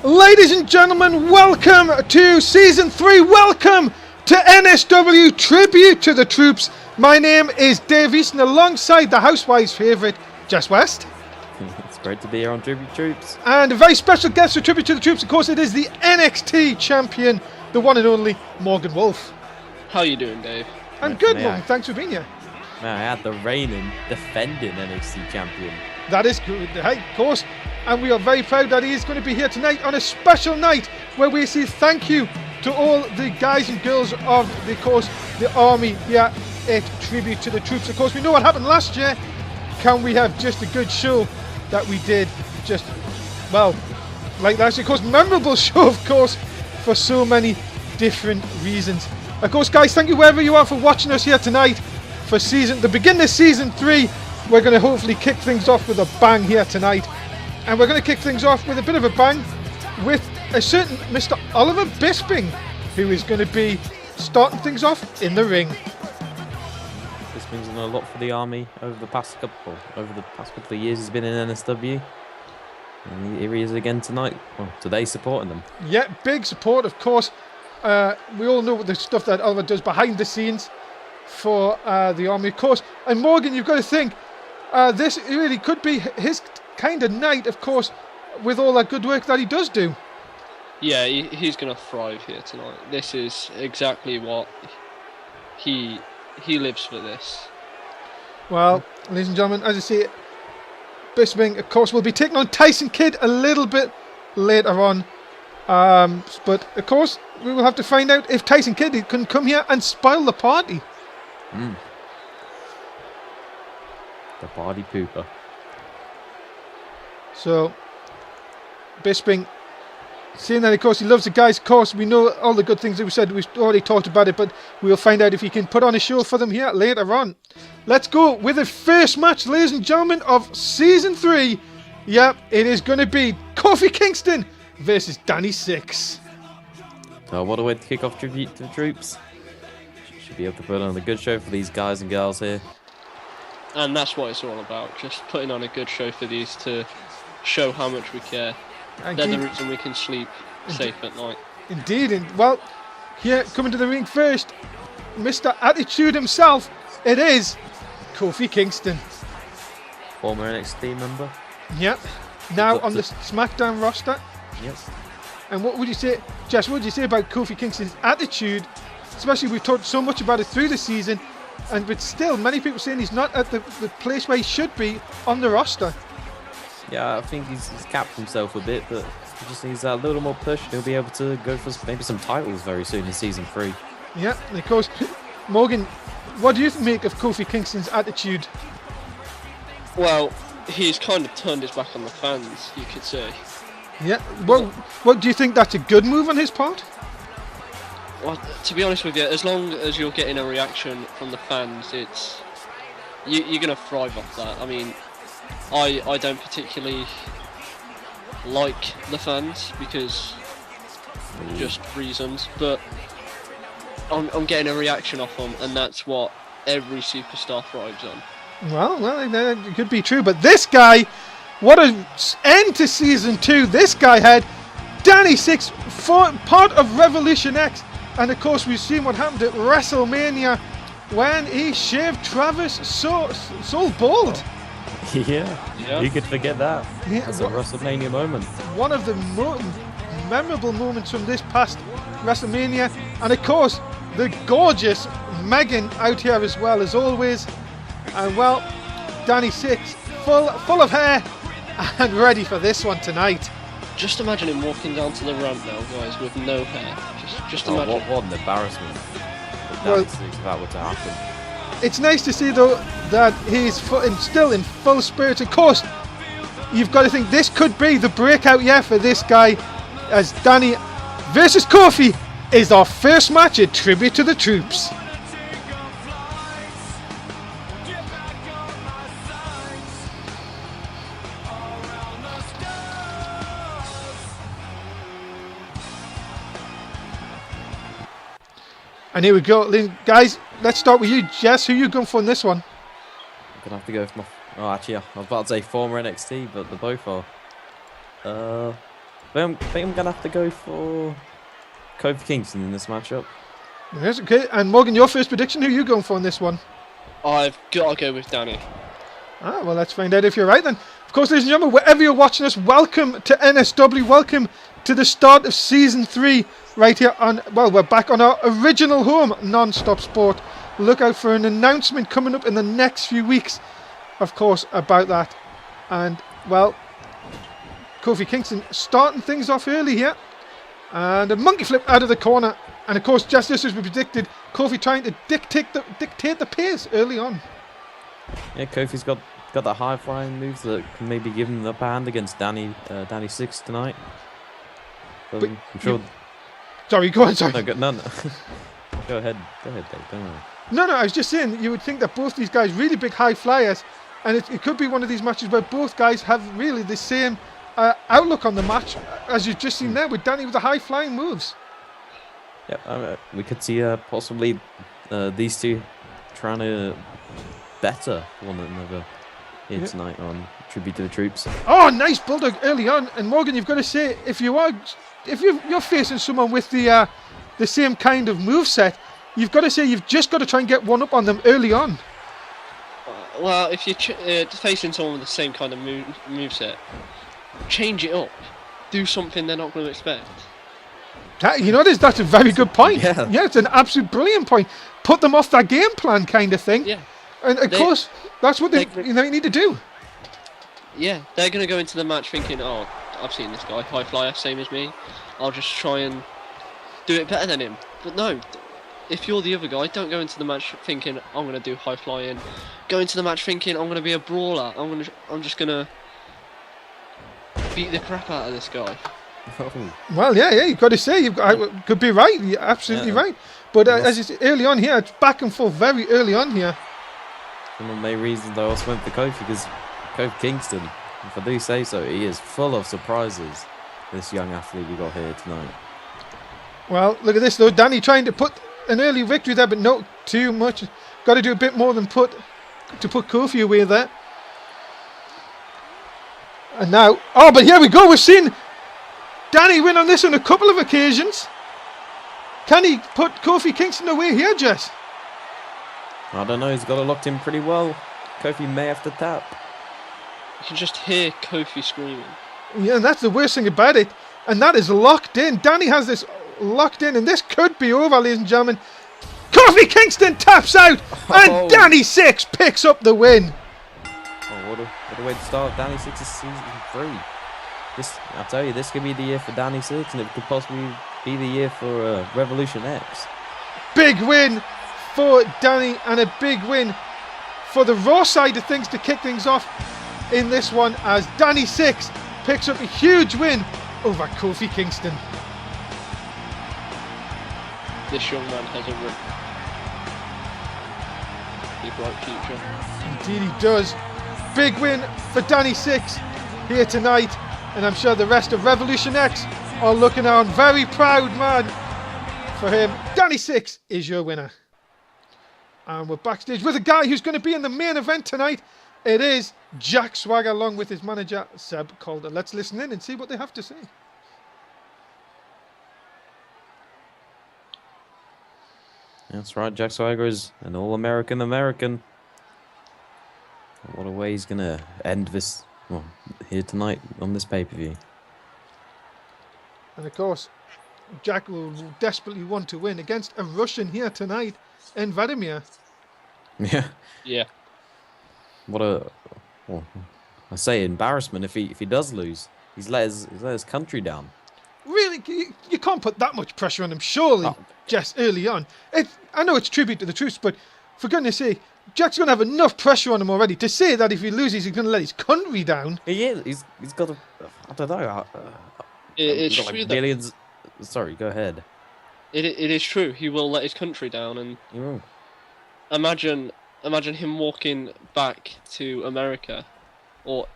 Ladies and gentlemen, welcome to Season 3. Welcome to NSW Tribute to the Troops. My name is Dave Easton, alongside the Housewives' favourite, Jess West. It's great to be here on Tribute Troops. And a very special guest for Tribute to the Troops, of course, it is the NXT champion, the one and only Morgan Wolf. How are you doing, Dave? I'm good, Morgan. Thanks for being here. Man, I had the reigning, defending NXT champion. That is good, of course. And we are very proud that he is going to be here tonight on a special night where we say thank you to all the guys and girls of, the Army here at Tribute to the Troops. Of course, we know what happened last year. Can we have just a good show that we did? Just, well, like last year. Of course, memorable show, of course, for so many different reasons. Of course, guys, thank you wherever you are for watching us here tonight for the beginning of Season 3. We're going to hopefully kick things off with a bang here tonight. And we're going to kick things off with a bit of a bang with a certain Mr. Oliver Bisping, who is going to be starting things off in the ring. Bisping's done a lot for the Army over the past couple of years. He's been in NSW, and here he is again tonight. Well, today, supporting them. Yeah, big support, of course. We all know the stuff that Oliver does behind the scenes for the Army, of course. And Morgan, you've got to think this really could be his kind of night, of course, with all that good work that he does do. Yeah, he's going to thrive here tonight. This is exactly what he lives for this. Well, ladies and gentlemen, as I say, Bisping, of course, will be taking on Tyson Kidd a little bit later on. But, of course, we will have to find out if Tyson Kidd can come here and spoil the party. The party pooper. So, Bisping, seeing that, of course, he loves the guys, of course, we know all the good things that we said, we've already talked about it, but we'll find out if he can put on a show for them here later on. Let's go with the first match, ladies and gentlemen, of Season 3. Yep, it is going to be Kofi Kingston versus Danny Six. Oh, what a way to kick off Tribute to the Troops. Should be able to put on a good show for these guys and girls here. And that's what it's all about, just putting on a good show for these to show how much we care. They're the reason we can sleep safe at night. Indeed, and well, here coming to the ring first, Mr. Attitude himself, it is Kofi Kingston. Former NXT member. Yep. Now on the SmackDown roster. Yep. And what would you say, Jess, what would you say about Kofi Kingston's attitude? Especially, we've talked so much about it through the season, but still, many people saying he's not at the place where he should be on the roster. Yeah, I think he's capped himself a bit, but he just needs a little more push. He'll be able to go for maybe some titles very soon in Season 3. Yeah, and of course, Morgan, what do you make of Kofi Kingston's attitude? Well, he's kind of turned his back on the fans, you could say. Yeah, what do you think that's a good move on his part? Well, to be honest with you, as long as you're getting a reaction from the fans, you're going to thrive off that. I mean, I don't particularly like the fans because just reasons, but I'm getting a reaction off them, and that's what every superstar thrives on. Well, it could be true, but this guy, what an end to Season 2 this guy had. Danny Six, part of Revolution X, and of course we've seen what happened at WrestleMania when he shaved Travis so bald. Yeah, you could forget that. Yeah, that's a WrestleMania moment. One of the memorable moments from this past WrestleMania, and of course the gorgeous Megan out here as well as always. And well, Danny Six, full of hair and ready for this one tonight. Just imagine him walking down to the ramp now, guys, with no hair. Just imagine. What an embarrassment. If that were to happen. It's nice to see, though, that he's still in full spirit. Of course, you've got to think this could be the breakout year for this guy, as Danny versus Kofi is our first match at Tribute to the Troops. And here we go, guys. Let's start with you, Jess. Who are you going for in this one? I'm gonna have to go with my. Oh, actually, I was about to say former NXT, but they both are. I think I'm gonna have to go for Kofi Kingston in this matchup. Yes, okay. And Morgan, your first prediction, who are you going for in this one? I've got to go with Danny. Ah, well, let's find out if you're right then. Of course, ladies and gentlemen, wherever you're watching us, welcome to NSW. Welcome to the start of Season 3 right here on, well, we're back on our original home, Non-Stop Sport. Look out for an announcement coming up in the next few weeks, of course, about that. And, well, Kofi Kingston starting things off early here. And a monkey flip out of the corner. And, of course, just as we predicted, Kofi trying to dictate the pace early on. Yeah, Kofi's got that high flying moves that can maybe give him the upper hand against Danny Six tonight. But I'm sure. Sorry, go on. Sorry. No, no. Go ahead, Dave. Don't worry. No, I was just saying you would think that both these guys really big high flyers, and it could be one of these matches where both guys have really the same outlook on the match as you've just seen there with Danny with the high flying moves. Yeah, we could see possibly these two trying to better one another here tonight on Tribute to the Troops. Oh, nice bulldog early on, and Morgan, you've got to say if you're facing someone with the same kind of moveset, you've got to say you've just got to try and get one up on them early on. Well, if you're facing someone with the same kind of moveset, change it up. Do something they're not going to expect. That's a very good point. Yeah, it's an absolute brilliant point. Put them off their game plan kind of thing. Yeah. And of course, that's what they need to do. Yeah, they're going to go into the match thinking, oh, I've seen this guy, high flyer, same as me. I'll just try and do it better than him. But no, if you're the other guy, don't go into the match thinking, I'm going to do high flying. Go into the match thinking, I'm going to be a brawler. I'm just going to beat the crap out of this guy. Well, yeah, you've got to say, could be right. You're absolutely right. But as you say, early on here, it's back and forth very early on here. One of the main reasons I also went for Kofi, because Kofi Kingston, if I do say so, he is full of surprises, this young athlete we got here tonight. Well, look at this though. Danny trying to put an early victory there, but not too much. Got to do a bit more than put Kofi away there. And now, but here we go. We've seen Danny win on this on a couple of occasions. Can he put Kofi Kingston away here, Jess? I don't know. He's got it locked in pretty well. Kofi may have to tap. You can just hear Kofi screaming. Yeah, and that's the worst thing about it. And that is locked in. Danny has this locked in, and this could be over, ladies and gentlemen. Kofi Kingston taps out, and Danny Six picks up the win. Oh, what a way to start Danny Six's season 3. I tell you, this could be the year for Danny Six, and it could possibly be the year for Revolution X. Big win for Danny, and a big win for the Raw side of things to kick things off in this one, as Danny Six picks up a huge win over Kofi Kingston. This young man has a bright future. Indeed he does. Big win for Danny Six here tonight, and I'm sure the rest of Revolution X are looking on very proud, man, for him. Danny Six is your winner. And we're backstage with a guy who's going to be in the main event tonight. It is Jack Swagger along with his manager Seb Calder. Let's listen in and see what they have to say. That's right, Jack Swagger is an all-American American. What a way he's going to end this here tonight on this pay-per-view. And of course, Jack will desperately want to win against a Russian here tonight in Vladimir. Yeah. What I say embarrassment if he does lose. He's let his country down. Really, you can't put that much pressure on him, surely, Jess, early on. I know it's tribute to the troops, but for goodness sake, Jack's going to have enough pressure on him already to say that if he loses, he's going to let his country down. He is. He's got I don't know. It's true like millions. Sorry, go ahead. It is true. He will let his country down, and He will. imagine him walking back to America, or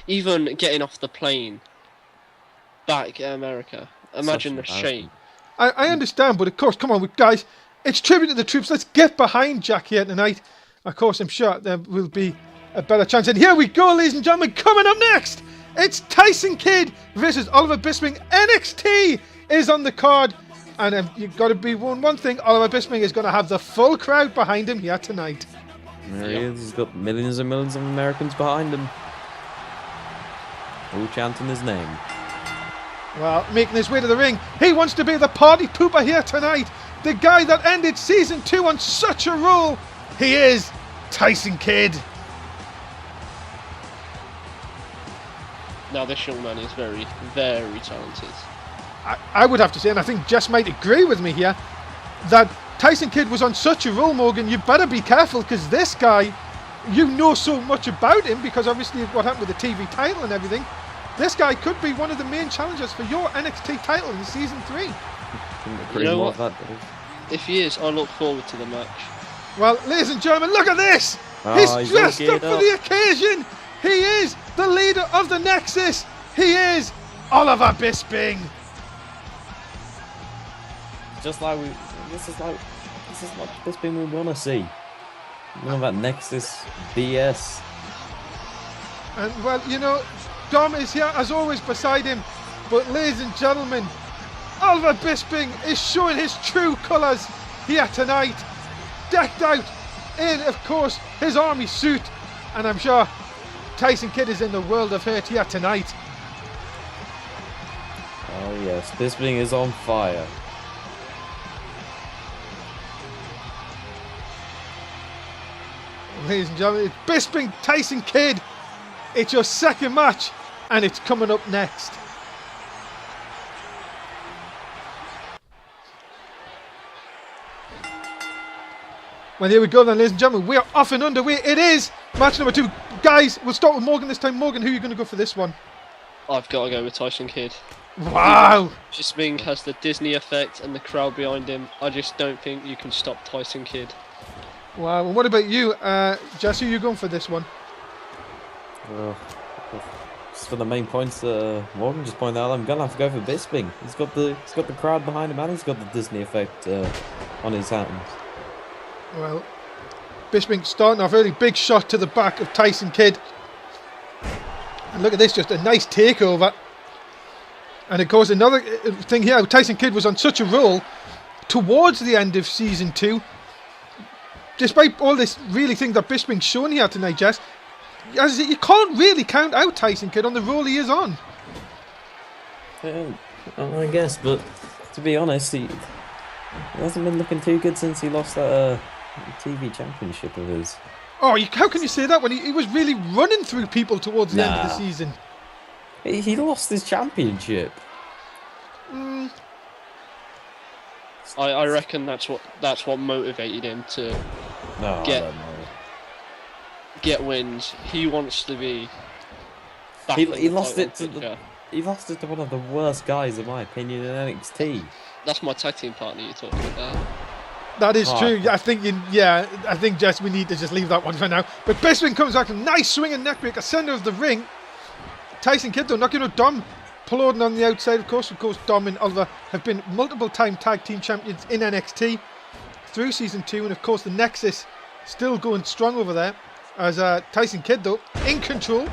even getting off the plane back in America. Imagine the shame. I understand, but of course, come on, guys. It's tribute to the troops. Let's get behind Jack here tonight. Of course, I'm sure there will be a better chance. And here we go, ladies and gentlemen. Coming up next, It's Tyson Kidd versus Oliver Bisping. NXT is on the card. And you've got to be one thing, Oliver Bisping is going to have the full crowd behind him here tonight. There he is. He's got millions and millions of Americans behind him. All chanting his name. Well, making his way to the ring. He wants to be the party pooper here tonight. The guy that ended season 2 on such a roll. He is Tyson Kidd. Now this young man is very, very talented. I would have to say, and I think Jess might agree with me here, that Tyson Kidd was on such a roll, Morgan. You better be careful, because this guy, you know so much about him, because obviously what happened with the TV title and everything. This guy could be one of the main challengers for your NXT title in season 3. You know what? If he is, I look forward to the match. Well, ladies and gentlemen, look at this! He's dressed up for the occasion! He is the leader of the Nexus! He is Oliver Bisping! Just like this is like Bisping we want to see. None of that Nexus BS. And well, you know, Dom is here as always beside him. But ladies and gentlemen, Oliver Bisping is showing his true colours here tonight. Decked out in, of course, his army suit. And I'm sure Tyson Kidd is in the world of hurt here tonight. Oh yes, Bisping is on fire. Ladies and gentlemen, it's Bisping, Tyson Kidd. It's your second match, and it's coming up next. Well, here we go then, ladies and gentlemen. We are off and underway. It is match number 2. Guys, we'll start with Morgan this time. Morgan, who are you going to go for this one? I've got to go with Tyson Kidd. Wow! Bisping has the Disney effect and the crowd behind him. I just don't think you can stop Tyson Kidd. Wow, and what about you, Jess? Who are you going for this one? Just for the main points Morgan just pointed out, I'm gonna have to go for Bisping. He's got the crowd behind him, and he's got the Disney effect on his hands. Well, Bisping starting off early, big shot to the back of Tyson Kidd. And look at this, just a nice takeover. And of course, another thing here, Tyson Kidd was on such a roll towards the end of season 2. Despite all this really thing that Bisping's shown here tonight, Jess, as you can't really count out Tyson Kidd on the roll he is on. I guess, but to be honest, he hasn't been looking too good since he lost that TV championship of his. Oh, how can you say that when he was really running through people towards the end of the season? He lost his championship. I reckon that's what motivated him to get wins. He wants to be. He lost it to one of the worst guys, in my opinion, in NXT. That's my tag team partner you're talking about. That is true. I think I think Jess, we need to just leave that one for now. But Bisping comes back, a nice swinging neckbreaker, center of the ring. Tyson Kidd though knocking out Dom, applauding on the outside. Of course, Dom and Oliver have been multiple-time tag team champions in NXT through season 2, and of course the Nexus still going strong over there. As Tyson Kidd though in control,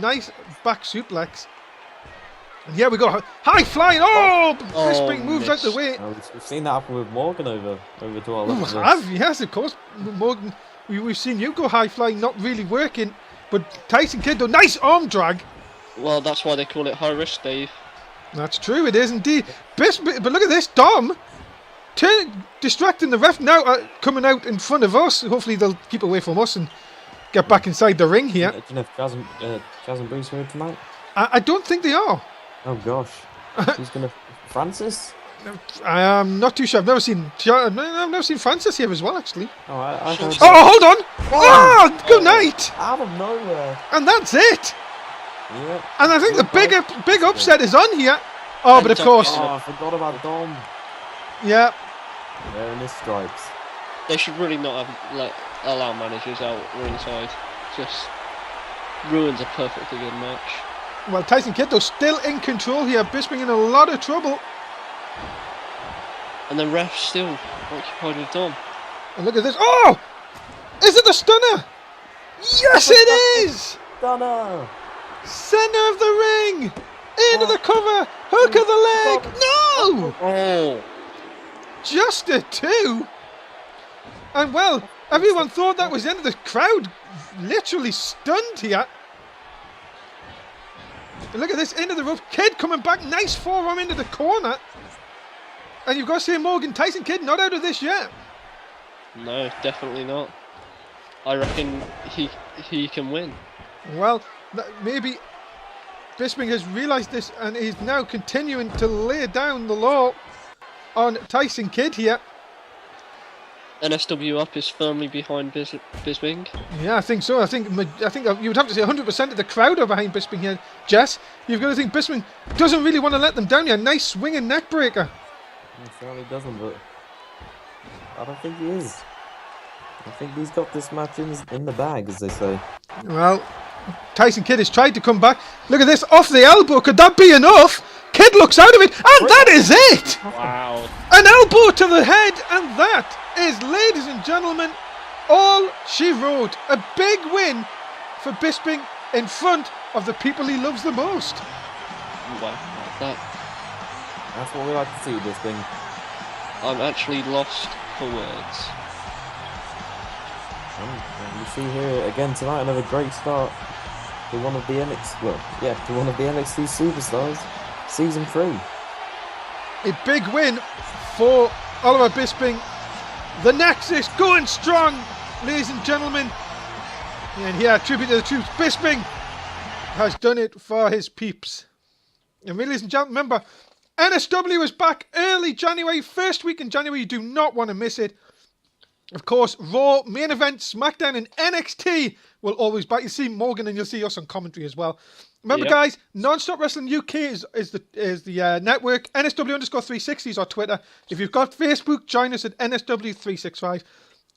nice back suplex. And here we go, high flying. Oh, Bisping moves out the way. We've seen that happen with Morgan over to our left. We have, yes, of course. Morgan, we've seen you go high flying, not really working. But Tyson Kidd though, nice arm drag. Well, that's why they call it high risk, Dave. That's true, it is indeed. But look at this, Dom distracting the ref now, coming out in front of us. Hopefully they'll keep away from us and get back inside the ring here. Do you know if Chaz and Bruce here tonight? I don't think they are. Oh gosh, who's gonna Francis? I'm not too sure. I've never seen Francis here as well, actually. Oh, I heard hold on! Oh, good night! Out of nowhere. And that's it. Yeah. And I think the big upset is on here. Oh, but of course. Oh, I forgot about Dom. Yeah. There in his stripes. They should really not have allow managers out ringside. Just ruins a perfectly good match. Well, Tyson Kidd though still in control here. Bisping in a lot of trouble. And the ref's still occupied with Dom. And look at this. Oh! Is it the stunner? Yes, it is! Stunner! Center of the ring. Into the cover. Hook of the leg. No! Oh, Just a 2. And well, everyone thought that was the end of the crowd. Literally stunned here. And look at this, into the rope. Kid coming back. Nice forearm into the corner. And you've got to say, Morgan, Tyson Kidd not out of this yet. no, definitely not. I reckon he can win. Well, maybe Bisping has realised this and is now continuing to lay down the law on Tyson Kidd here. NSW up is firmly behind Bisping. Yeah, I think so. I think you would have to say 100% of the crowd are behind Bisping here. Jess, you've got to think Bisping doesn't really want to let them down here. Nice swinging neck breaker. He certainly doesn't, but I don't think he is. I think he's got this match in the bag, as they say. Well, Tyson Kidd has tried to come back. Look at this, off the elbow. Could that be enough? Kidd looks out of it, and that is it! Wow. An elbow to the head, and that is, ladies and gentlemen, all she wrote. A big win for Bisping in front of the people he loves the most. Wow. That's what we like to see, Bisping. I'm actually lost for words. And you see here again tonight another great start to one of the NXT superstars, season 3. A big win for Oliver Bisping. The Nexus going strong, ladies and gentlemen. And here, tribute to the troops. Bisping has done it for his peeps. And ladies and gentlemen, remember, NSW is back early January, first week in January. You do not want to miss it. Of course, Raw, main event, SmackDown, and NXT will always back. You see Morgan, and you'll see us on commentary as well. Remember, guys, Non-Stop Wrestling UK is the network. NSW_360 is our Twitter. If you've got Facebook, join us at NSW365.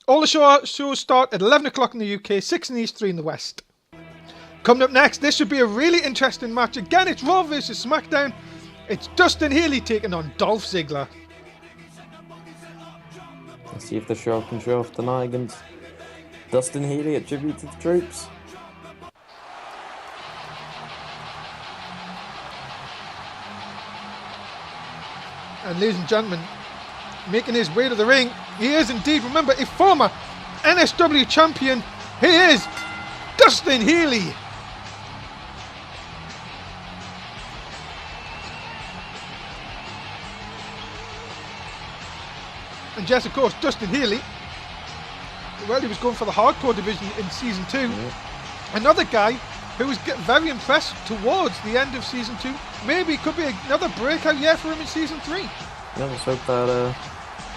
All the shows start at 11 o'clock in the UK, 6 in the East, 3 in the West. Coming up next, this should be a really interesting match. Again, it's Raw versus SmackDown. It's Dustin Haley taking on Dolph Ziggler. Let's see if the show can show off tonight against Dustin Haley at Tribute to the Troops. And ladies and gentlemen, making his way to the ring, he is indeed, remember, a former NSW champion. He is Dustin Haley. And Jess, of course, Dustin Haley, well, he was going for the hardcore division in season 2. Yeah. Another guy who was getting very impressed towards the end of season 2. Maybe it could be another breakout year for him in season 3. Yeah, let's hope that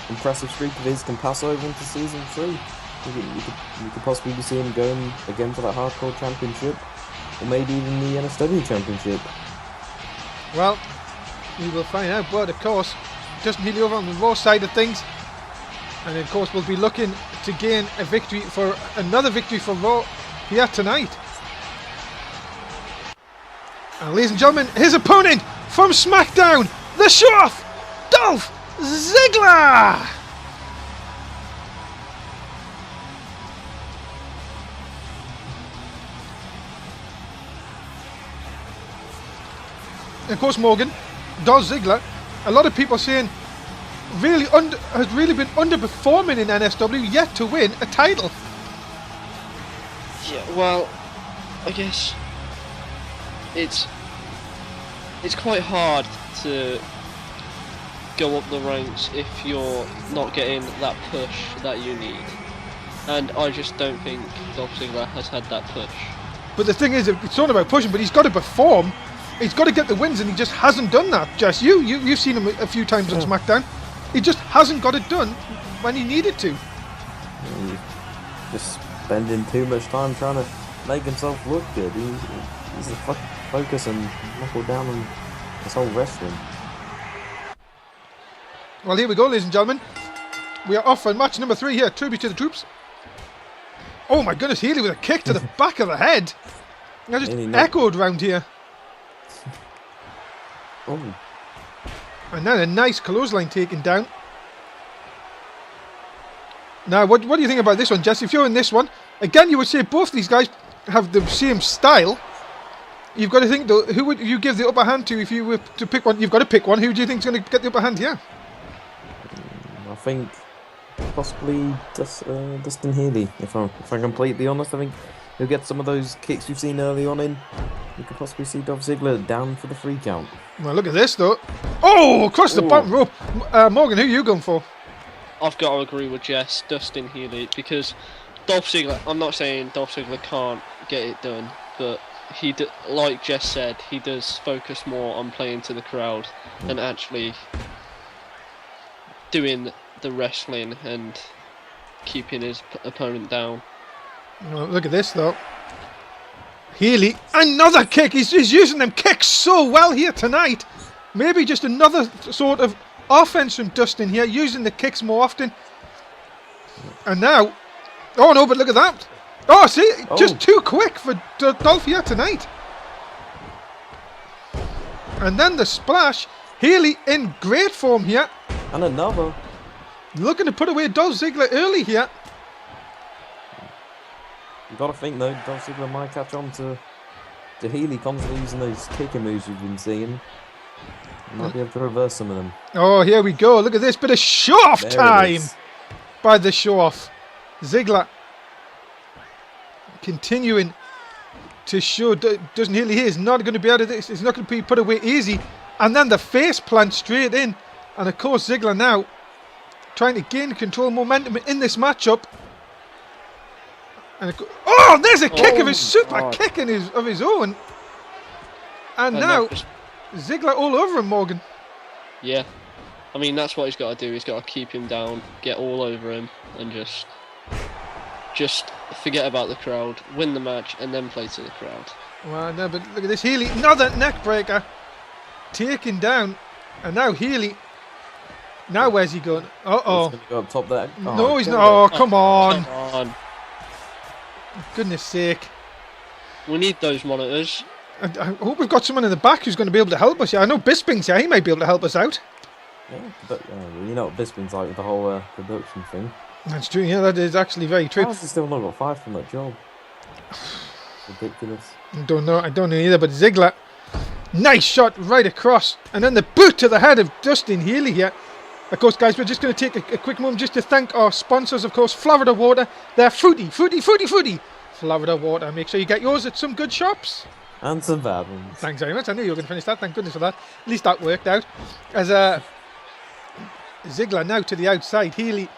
impressive streak of his can pass over into season 3. You could possibly be seeing him going again for that hardcore championship, or maybe even the NSW championship. Well, we will find out. But of course, Dustin Haley over on the Raw side of things. And of course, we'll be looking to gain another victory for Raw here tonight. And ladies and gentlemen, his opponent from SmackDown, the show-off, Dolph Ziggler! And of course, Morgan, Dolph Ziggler, a lot of people saying has really been underperforming in NSW, yet to win a title. Yeah, well, I guess it's quite hard to go up the ranks if you're not getting that push that you need. And I just don't think Dolph Ziggler has had that push. But the thing is, it's not about pushing, but he's got to perform. He's got to get the wins, and he just hasn't done that. Jess, you've seen him a few times on SmackDown. He just hasn't got it done when he needed to. Just spending too much time trying to make himself look good. He's to focus and knuckle down on this whole wrestling. Well, here we go, ladies and gentlemen. We are off on match number 3 here. Tribute to the Troops. Oh my goodness, Haley with a kick to the back of the head. I just echoed round here. Oh. And then a nice clothesline taken down. Now, what do you think about this one, Jess? If you're in this one, again, you would say both these guys have the same style. You've got to think though, who would you give the upper hand to if you were to pick one? You've got to pick one. Who do you think's going to get the upper hand here? I think possibly Dustin Healy. If I'm completely honest, I think he'll get some of those kicks we've seen early on in. You could possibly see Dolph Ziggler down for the 3 count. Well, look at this though. Oh, across the bottom rope. Morgan, who are you going for? I've got to agree with Jess, Dustin Healy, because Dolph Ziggler. I'm not saying Dolph Ziggler can't get it done, but like Jess said, he does focus more on playing to the crowd than actually doing the wrestling and keeping his opponent down. Well, look at this though. Healy, another kick. He's using them kicks so well here tonight. Maybe just another sort of offense from Dustin here, using the kicks more often. And now, oh no, but look at that. Oh, see, just too quick for Dolph here tonight. And then the splash. Healy in great form here. And another. Looking to put away Dolph Ziggler early here. You got to think though, Dolph Ziggler might catch on to Healy constantly using those kicking moves we've been seeing. He might be able to reverse some of them. Oh, here we go. Look at this bit of show-off time by the show-off. Ziggler continuing to show Dustin Healy here is not going to be out of this. It's not going to be put away easy. And then the face plant straight in. And of course Ziggler now trying to gain control momentum in this matchup. And there's a kick of his super kick of his own. And now Ziggler all over him, Morgan. Yeah. I mean, that's what he's got to do. He's got to keep him down, get all over him, and just forget about the crowd, win the match, and then play to the crowd. Well, no, but look at this. Healy, another neck breaker. Taken down. And now Healy. Now where's he going? Uh-oh. He's going to go up top there. No, he's not. Oh, come on. Come on. Goodness sake. We need those monitors. I hope we've got someone in the back who's going to be able to help us here. I know Bisping's here. He might be able to help us out. Yeah, but you know what Bisping's like with the whole production thing. That's true. Yeah, that is actually very true. How has he still not got fired from that job? Ridiculous. I don't know either, but Ziggler. Nice shot right across. And then the boot to the head of Dustin Healy here. Of course, guys, we're just going to take a quick moment just to thank our sponsors, of course, Florida Water. They're fruity. Florida Water. Make sure you get yours at some good shops. And some bad ones. Thanks very much. I knew you were going to finish that. Thank goodness for that. At least that worked out. As Ziggler now to the outside. Healy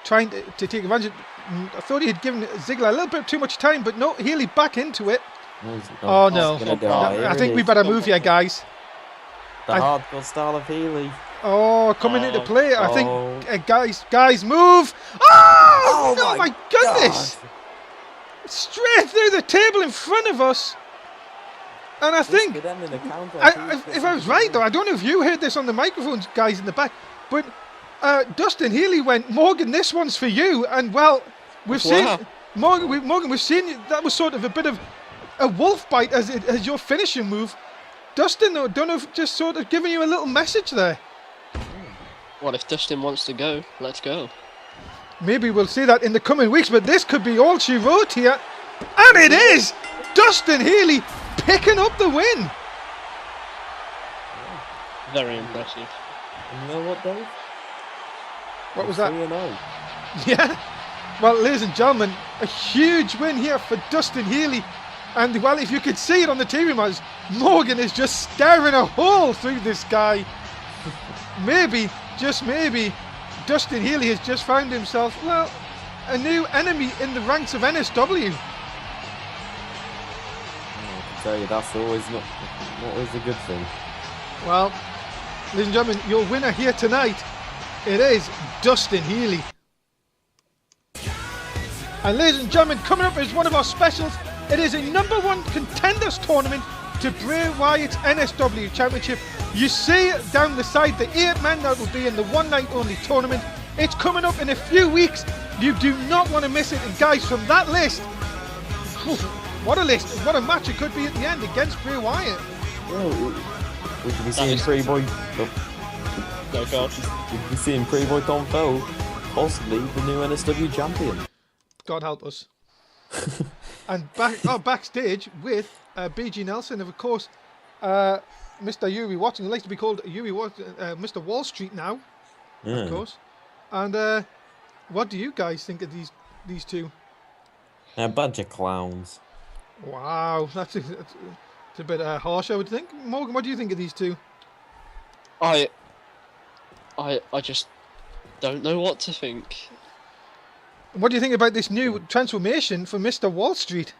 trying to take advantage. I thought he had given Ziggler a little bit too much time, but no, Healy back into it. Oh no. I think we better move here, guys. The hardcore style of Healy. Oh, coming into play. I think, guys, move. Oh my goodness. God. Straight through the table in front of us. And I think, if I was right though, I don't know if you heard this on the microphones, guys in the back, but Dustin Healy went, Morgan, this one's for you. And well, we've seen, Morgan, we've seen that was sort of a bit of a wolf bite as your finishing move. Dustin, though, don't know if just sort of giving you a little message there. Well, if Dustin wants to go, let's go. Maybe we'll see that in the coming weeks, but this could be all she wrote here. And it is! Dustin Healy picking up the win. Very impressive. You know what, Dave? What was that? 3-0. Yeah. Well, ladies and gentlemen, a huge win here for Dustin Healy. And, well, if you could see it on the TV match, Morgan is just staring a hole through this guy. Maybe, just maybe, Dustin Healy has just found himself, well, a new enemy in the ranks of NSW. I can tell you, that's always not always a good thing. Well, ladies and gentlemen, your winner here tonight, it is Dustin Healy. And ladies and gentlemen, coming up is one of our specials. It is a #1 contenders tournament to Bray Wyatt's NSW Championship. You see down the side the 8 men that will be in the one night only tournament. It's coming up in a few weeks. You do not want to miss it. And guys, from that list, what a list, what a match it could be at the end against Bray Wyatt. Well, we could be seeing Pretty Boy. No, God. We could be seeing Pretty Boy Tom Fell, possibly the new NSW champion. God help us. And backstage with BG Nelson, of course, Mr. Yuri Watson, who likes to be called Yuri Watson, Mr. Wall Street now, of course. And what do you guys think of these two? A bunch of clowns. Wow, that's a bit harsh, I would think. Morgan, what do you think of these two? I just don't know what to think. What do you think about this new transformation for Mr. Wall Street?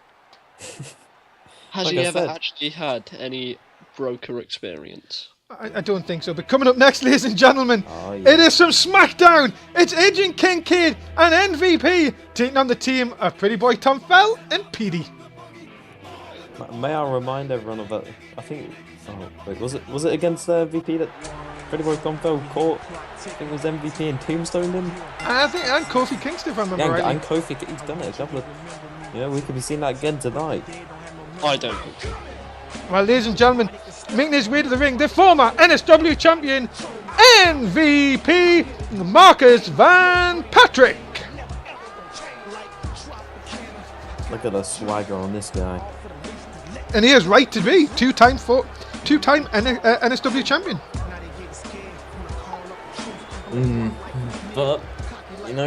Has Like he I ever said. actually had any broker experience? I don't think so. But coming up next, ladies and gentlemen, Oh, yeah. it is some SmackDown. It's Adrian Kincaid and MVP taking on the team of Pretty Boy Tom Fell and Petey. May I remind everyone of that? I think. Oh, wait, was it against MVP that Pretty Boy Comfort caught? I think it was MVP and tombstoned him. And Kofi Kingston, if I remember Yeah, rightly. and Kofi, he's done it a couple of. We could be seeing that again tonight. I don't think so. Well, ladies and gentlemen, making his way to the ring, the former NSW champion, MVP Marcus Van Patrick. Look at the swagger on this guy. And he is right to be two-time NSW champion. But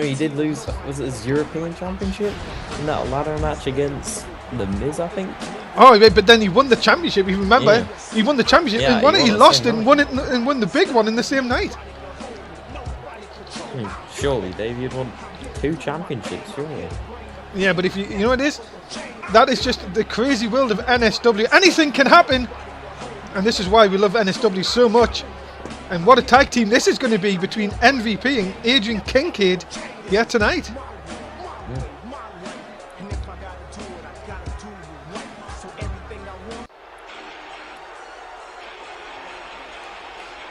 he did lose. Was it his European Championship in that ladder match against The Miz? I think. Oh, but then he won the championship. You remember? Yeah. He won the championship Yeah, and won it. He the lost same it and night. won the big one in the same night. Surely, Dave, you'd won 2 championships, surely. Yeah, but if you know what it is, that is just the crazy world of NSW. Anything can happen, and this is why we love NSW so much. And what a tag team this is going to be between MVP and Adrian Kincaid here tonight.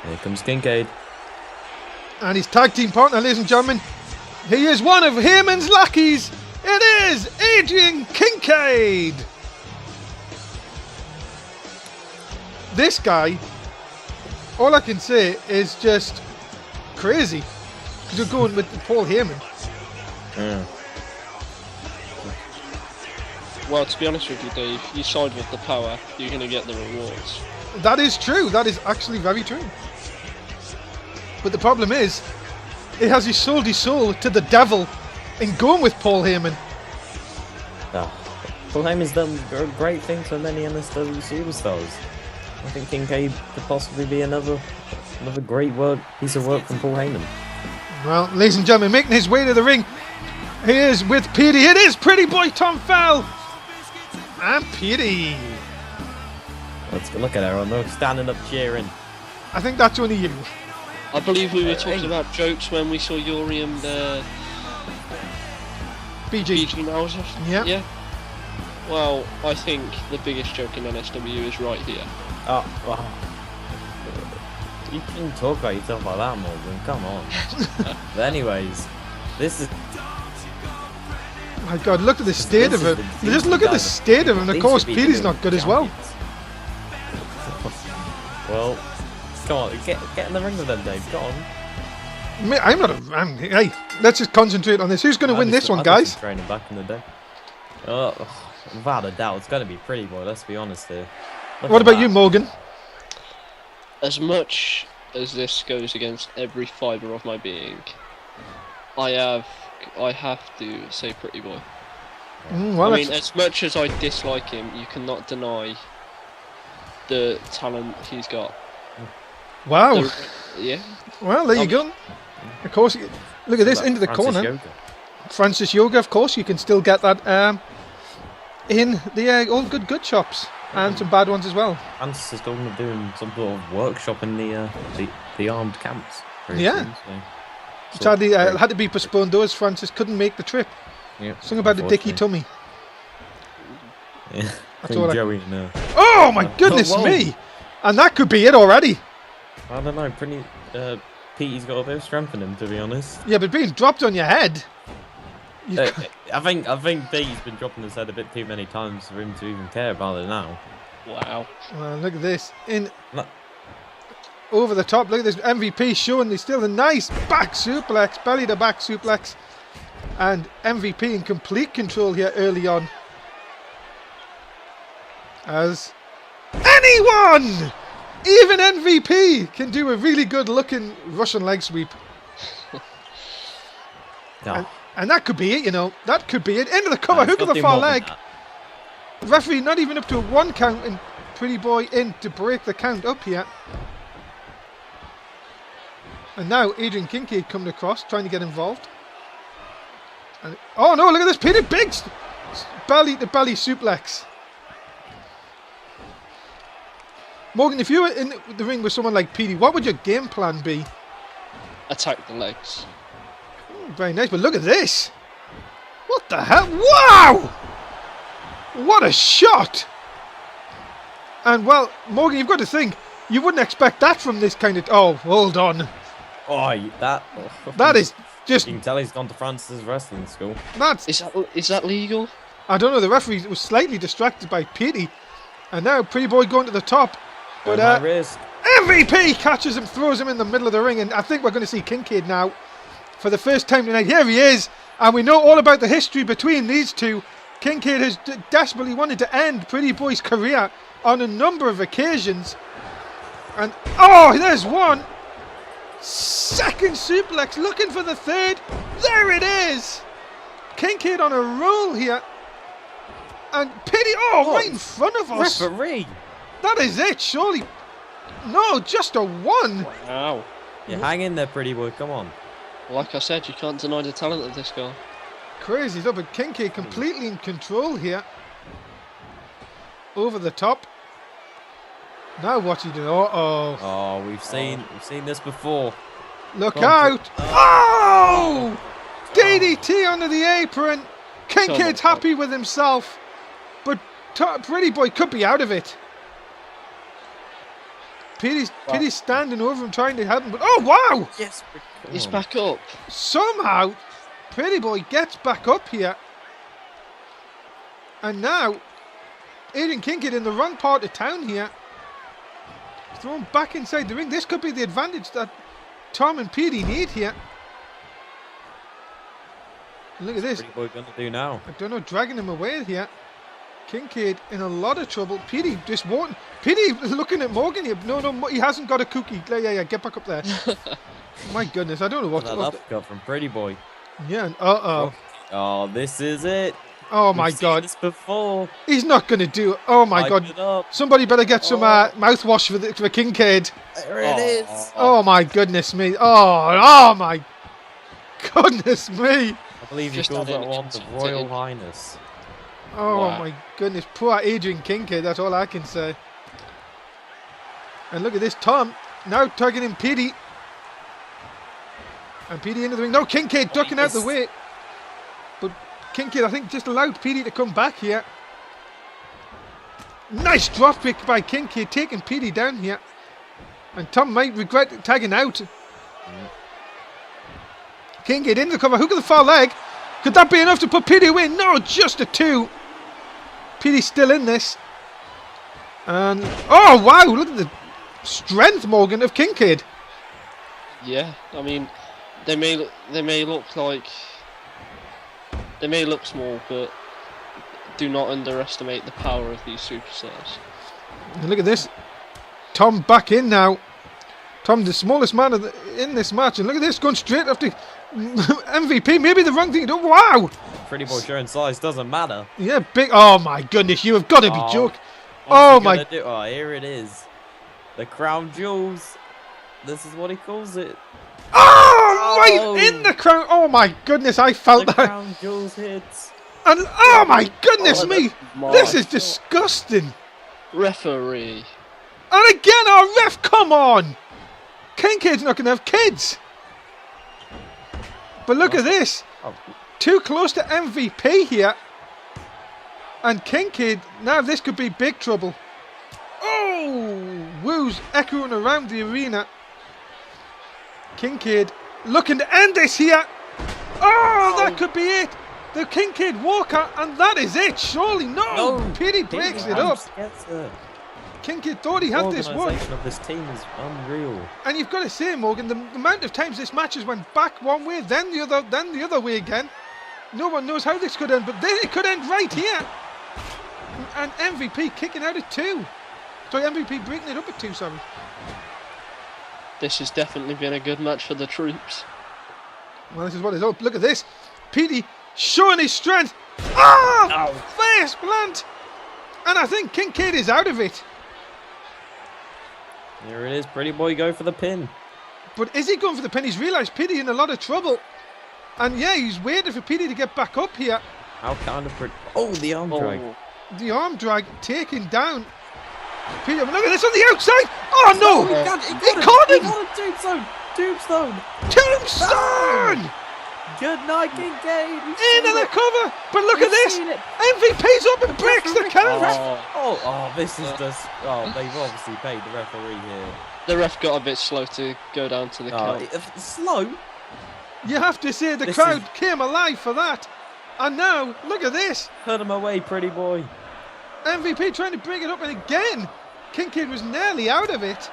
Here comes Kincaid. And his tag team partner, ladies and gentlemen, he is one of Heyman's lackeys. It is Adrian Kincaid. This guy, all I can say is just crazy. Because you're going with Paul Heyman. Yeah. Well, to be honest with you, Dave, you side with the power, you're going to get the rewards. That is true. That is actually very true. But the problem is, he has sold his soul to the devil in going with Paul Heyman. Paul Heyman's done great things for many NSW superstars. I think Kincaid could possibly be another great piece of work from Paul Heyman. Well, ladies and gentlemen, making his way to the ring, he is with Petey. It is Pretty Boy Tom Fell and Petey. Let's go look at everyone. They're standing up cheering. I think that's only you. I believe we were talking about jokes when we saw Yuri and BG. BG Mauser. Yeah. Yeah. Well, I think the biggest joke in NSW is right here. Oh, wow. You can talk about yourself like that, Morgan. Come on. But anyways, this is. My God, look at the state of him. Just look at the state of him. And of course, Petey's not good as well. Well, come on, get in the ring with them, Dave. Go on. Hey, let's just concentrate on this. Who's going to win this one, guys? Training back in the day. Oh, without a doubt, it's going to be Pretty Boy. Let's be honest here. Look What at about that. you, Morgan? As much as this goes against every fibre of my being, I have to say Pretty Boy. Well, I mean, as much as I dislike him, you cannot deny the talent he's got. wow. Yeah. Well, there you go. Of course, look at this, into the Francis corner. Yoga. Francis Yoga, of course, you can still get that in the all good shops and some bad ones as well. Francis is talking of doing some sort of workshop in the armed camps. very Yeah. soon, so- Sadly, Great. had to be postponed though, as Francis couldn't make the trip. Yeah, Something about the dicky unfortunately. tummy. Yeah. That's all I- Joey and Oh my goodness whoa. me! And that could be it already. I don't know. Petey's got a bit of strength in him, to be honest. Yeah, but being dropped on your head. You I think Petey's been dropping his head a bit too many times for him to even care about it now. Wow. Well, look at this. Look. Over the top. Look at this MVP showing there's still a nice back suplex, belly to back suplex. And MVP in complete control here early on. As anyone, even MVP, can do a really good-looking Russian leg sweep. No. And that could be it, you know. That could be it. Into the cover. Hook of the Nothing far more than leg. that. Referee not even up to a 1 count, and Pretty Boy in to break the count up here. And now Adrian Kincaid coming across, trying to get involved. And, oh no, look at this. Petey, big belly to belly suplex. Morgan, if you were in the ring with someone like Petey, what would your game plan be? Attack the legs. Very nice, but look at this. What the hell? Wow! What a shot! And well, Morgan, you've got to think, you wouldn't expect that from this kind of... Oh, hold on. Oh, that... That is just... You can tell he's gone to France's wrestling school. That's... Is that legal? I don't know, the referee was slightly distracted by Petey. And now Pretty Boy going to the top. But High risk. MVP catches him, throws him in the middle of the ring, and I think we're going to see Kincaid now for the first time tonight. Here he is, and we know all about the history between these two. Kincaid has desperately wanted to end Pretty Boy's career on a number of occasions. And oh, there's one. Second suplex, looking for the third. There it is. Kincaid on a roll here. And Petey, right in front of us. Referee! That is it, surely. No, just a 1. Wow. Yeah, hang in there, Pretty Boy, come on. Like I said, you can't deny the talent of this guy. Crazy stuff, but Kincaid completely in control here. Over the top. Now what's he doing? Uh-oh. Oh, we've seen this before. Look Come on, out. Oh! DDT under the apron. Kincaid's Come on. happy with himself. But Pretty Boy could be out of it. Petey's standing over him trying to help him. But oh, wow! Yes, He's back up. Somehow, Pretty Boy gets back up here. And now, Adrian Kincaid in the wrong part of town here. Thrown back inside the ring. This could be the advantage that Tom and Petey need here. Look at this. Pretty Boy gonna do now? I don't know, dragging him away here. Kincaid in a lot of trouble. Petey just won't. Petey looking at Morgan here. No, he hasn't got a cookie. Yeah, get back up there. My goodness, I don't know what. That uppercut from Pretty Boy. Yeah, and uh-oh. Oh, this is it. Oh my We've seen God. this before. He's not going to do it. Oh my Hype it God. up. Somebody better get some mouthwash for Kincaid. There it is. Oh my goodness me. Oh my goodness me. I believe he Just calls that adding one the content Royal in. Highness. Oh Wow. my goodness. Poor Adrian Kincaid. That's all I can say. And look at this. Tom now targeting Petey. And Petey into the ring. No, Kincaid ducking out the way. But Kincaid, I think, just allowed Petey to come back here. Nice drop kick by Kincaid, taking Petey down here. And Tom might regret tagging out. Kincaid into the cover. Hook of the far leg. Could that be enough to put Petey away? No, just a 2. Petey's still in this. And oh wow, look at the strength, Morgan, of Kincaid. Yeah, I mean, they may look like they may look small, but do not underestimate the power of these superstars. And look at this. Tom back in now. Tom, the smallest man in this match, and look at this, going straight after MVP. Maybe the wrong thing. Oh, wow. Pretty Boy showing size doesn't matter. Yeah, big. Oh my goodness, you have got to be joking. What's Oh he my. gonna do? Oh, here it is. The crown jewels. This is what he calls it. Oh, right in the crown. Oh my goodness, I felt The that. crown jewels hits. And oh my goodness Oh, me, my this is God. disgusting. Referee. And again, our ref, come on. Kincaid's not going to have kids. But look at this. Oh, Too close to MVP here. And Kincaid, now this could be big trouble. Oh, woos echoing around the arena. Kincaid looking to end this here. Oh, that could be it. The Kincaid Walker, and that is it. Surely no. Petey breaks it up. Gets it. Kincaid thought he had this one. Organisation of this team is unreal. And you've got to say, Morgan, the amount of times this match has went back one way, then the other way again. No one knows how this could end, but then it could end right here. And MVP kicking out at 2. Sorry, MVP breaking it up at 2, sorry. This has definitely been a good match for the troops. Well, this is what it's up. Look at this. Petey showing his strength. Ah! Face plant. And I think Kincaid is out of it. Here it is. Pretty boy go for the pin. But is he going for the pin? He's realised Petey in a lot of trouble. And yeah, he's waiting for Petey to get back up here. How kind of pretty. Oh, the arm drag. The arm drag taken down. Petey, look at this on the outside. Oh no! He caught him! He got a tombstone! Tombstone! Tombstone! Good night, Kincaid! Into the cover! But look at this! MVP's up and breaks the count! Oh, this is just. Oh, they've obviously paid the referee here. The ref got a bit slow to go down to the count. Slow? You have to say the crowd came alive for that. And now, look at this. Put him away, pretty boy. MVP trying to break it up, and again, Kincaid was nearly out of it.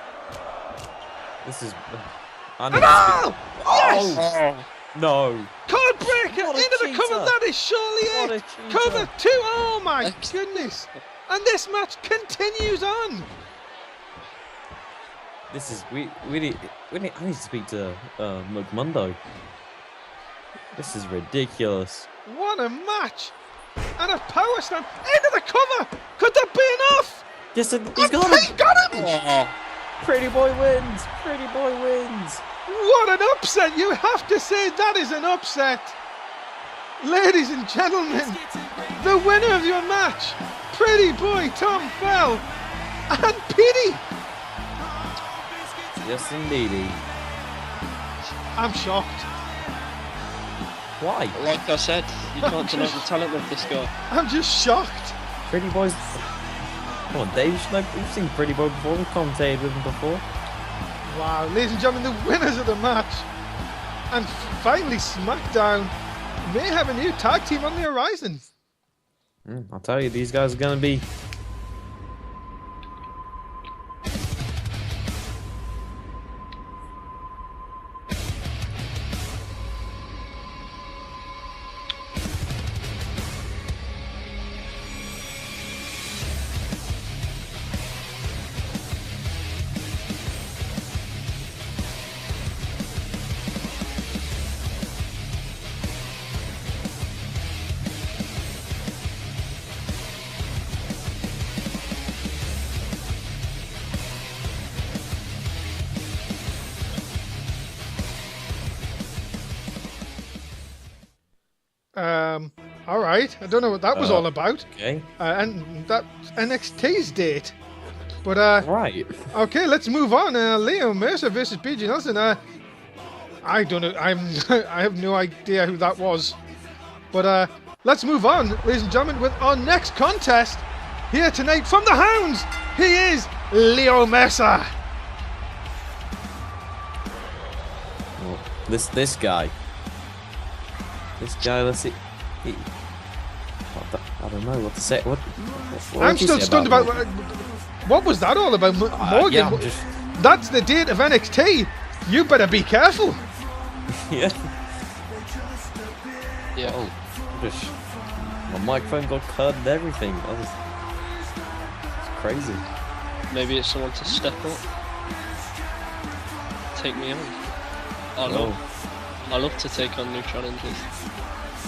This is. And oh! Yes! Oh, no. Card breaker into the cover. That is surely it. Cover 2. Oh my goodness. And this match continues on. This is I need to speak to McMundo. This is ridiculous. What a match! And a power slam into the cover. Could that be enough? Yes, he got him. Oh. Pretty boy wins. Pretty boy wins. What an upset! You have to say that is an upset. Ladies and gentlemen, the winner of your match, Pretty Boy Tom Fell and Petey. Yes, indeedy. I'm shocked. Why? Like I said, you can't deny the talent of this guy. I'm just shocked. Pretty boys. Come on, Dave. We've seen Pretty Boy before. We've commentated with him before. Wow, ladies and gentlemen, the winners of the match. And finally, SmackDown may have a new tag team on the horizon. I'll tell you, these guys are going to be. All right. I don't know what that was all about. Okay. And that's NXT's date. But right. Okay, let's move on. Leo Mercer versus BG Nelson. I don't know. I have no idea who that was. But let's move on, ladies and gentlemen, with our next contest here tonight from the Hounds. He is Leo Mercer. Well, this guy. This guy, let's see. I don't know what to say. What I'm still stunned about what was that all about, Morgan? Yeah, that's the date of NXT. You better be careful. Yeah. Yeah. Oh, my microphone got cut and everything. It's crazy. Maybe it's someone to step up. Take me on. I love to take on new challenges.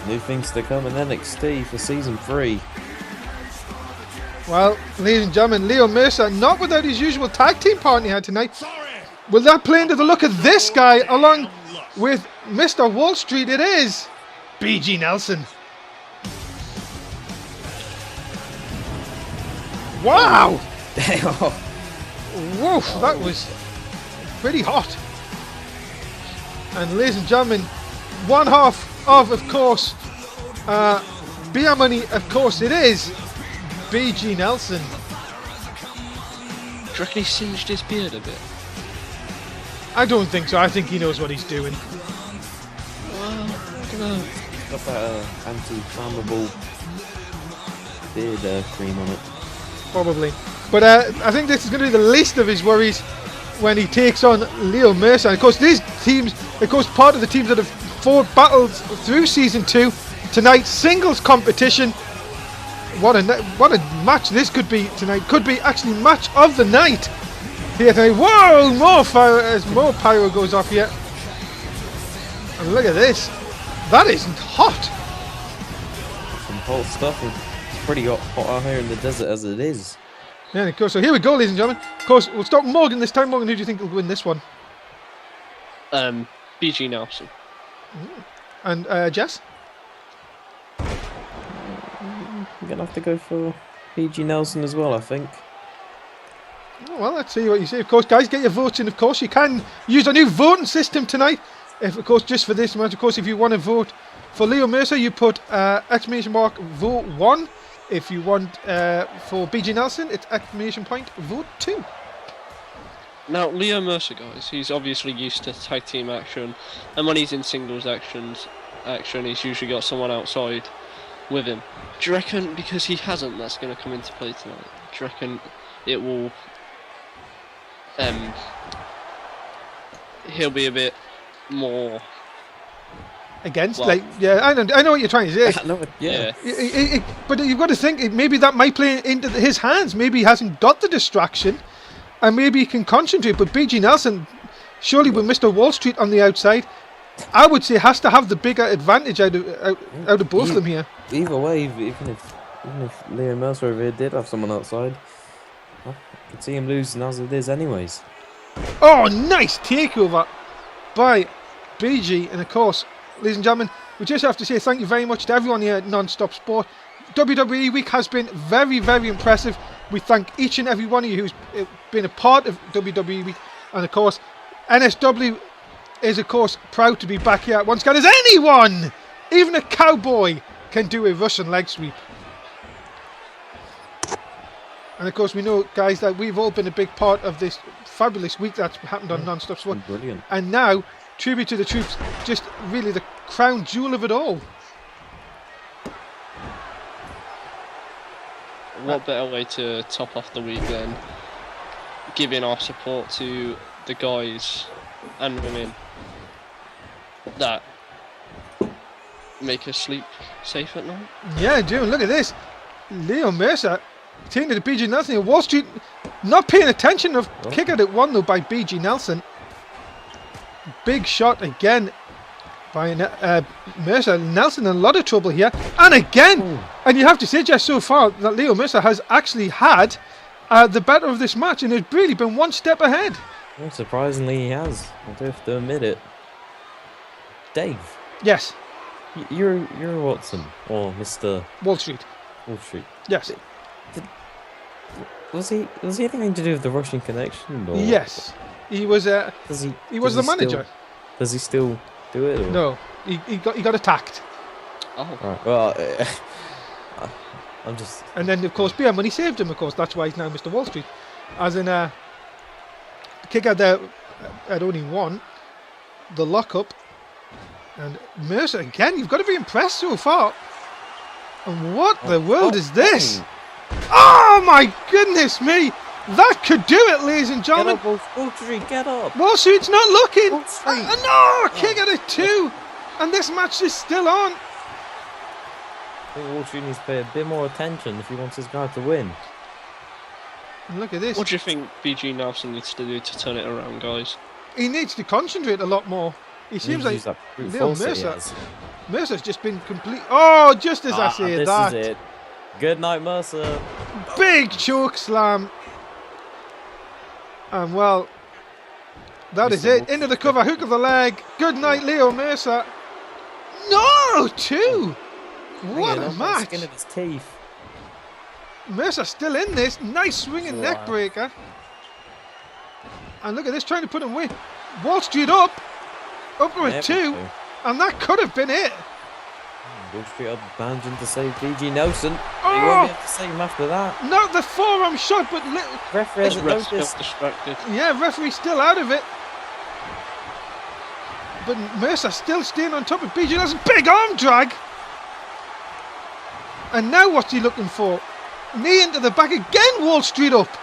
New things to come in NXT for season 3. Well, ladies and gentlemen, Leo Mercer not without his usual tag team partner here tonight. Will that play into the look of this guy along with Mr. Wall Street? It is BG Nelson. Wow! Woof, that was pretty hot. And ladies and gentlemen, one half of course, Beer Money, of course it is BG Nelson. Do you reckon he singed his beard a bit? I don't think so. I think he knows what he's doing. Got that anti-flammable beard cream on it. Probably. But I think this is going to be the least of his worries when he takes on Leo Mercer. Of course, these teams, of course, part of the teams that have fought battles through Season 2. Tonight's singles competition. what a match this could be tonight. Could be actually match of the night here tonight. Whoa, more fire as more pyro goes off here. And look at this. That isn't hot. Some hot stuff. It's pretty hot out here in the desert as it is. Yeah, of course. So here we go, ladies and gentlemen. Of course, we'll start with Morgan this time. Morgan, who do you think will win this one? BG Nelson. And Jess? I'm gonna have to go for PG Nelson as well, I think. Oh, well, let's see what you say. Of course, guys, get your votes in. Of course, you can use a new voting system tonight. If, of course, just for this match. Of course, if you want to vote for Leo Mercer, you put exclamation mark vote 1. If you want for BG Nelson, it's exclamation point vote 2. Now, Leo Mercer, guys, he's obviously used to tag team action, and when he's in singles action, he's usually got someone outside with him. Do you reckon because he hasn't, that's going to come into play tonight? Do you reckon it will? He'll be a bit more Against, well, like, yeah, I know what you're trying to say. yeah. But you've got to think maybe that might play into his hands. Maybe he hasn't got the distraction, and maybe he can concentrate. But BG Nelson, surely with Mr. Wall Street on the outside, I would say has to have the bigger advantage out of both of them here. Either way, even if Leo Mercer over here did have someone outside, I could see him losing as it is anyways. Oh, nice takeover by BG, and of course, ladies and gentlemen, we just have to say thank you very much to everyone here at Non-Stop Sport. WWE Week has been very, very impressive. We thank each and every one of you who's been a part of WWE Week, and of course, NSW is of course proud to be back here once again. As anyone, even a cowboy, can do a Russian leg sweep. And of course, we know, guys, that we've all been a big part of this fabulous week that's happened on Non-Stop Sport. Brilliant. And now, tribute to the troops, just really the crown jewel of it all. What better way to top off the week than giving our support to the guys and women that make us sleep safe at night? Yeah, dude, look at this. Leo Mercer taking it to BG Nelson here. Wall Street not paying attention. Of kick out at one though by BG Nelson. Big shot again by Mercer. Nelson in a lot of trouble here. And again, and you have to say, Jess, so far that Leo Mercer has actually had the better of this match and has really been one step ahead. Well, surprisingly, he has. I do have to admit it. Dave. Yes. You're Watson or Mr. Wall Street. Wall Street. Yes. Was he anything to do with the Russian connection? Or yes. He was. He was the manager. Does he still do it? Or? No. He got attacked. Oh. Right. Well, I'm just. And then of course, Beer Money saved him. Of course, that's why he's now Mr. Wall Street. As in the kick out there at only one. The lockup. And Mercer again. You've got to be impressed so far. And what the world is this? Oh my goodness me! That could do it, ladies and gentlemen. Get up, Wall Street, get up. Wall Street's not looking. Wall Street. No, kick out at 2, and this match is still on. I think Wall Street needs to pay a bit more attention if he wants his guy to win. And look at this. What do you think BG Nelson needs to do to turn it around, guys? He needs to concentrate a lot more. He seems like Leo Mercer. Mercer's just been complete. Oh, just as I say this that. Is it. Good night, Mercer. Big choke slam. And well, that is it. Into the cover, hook of the leg. Good night, Leo Mercer. No, 2. What a match. Skin of his teeth. Mercer still in this. Nice swinging neck breaker. And look at this, trying to put him away. Wall Street up with 2. And that could have been it. Wall Street up bouncing to save BG Nelson. Oh! He won't be able to save him after that. No, the forearm shot, but referee hasn't Ref's noticed. distracted. yeah, referee still out of it. But Mercer still staying on top of BG Nelson. Big arm drag. And now what's he looking for? Knee into the back again. Wall Street up.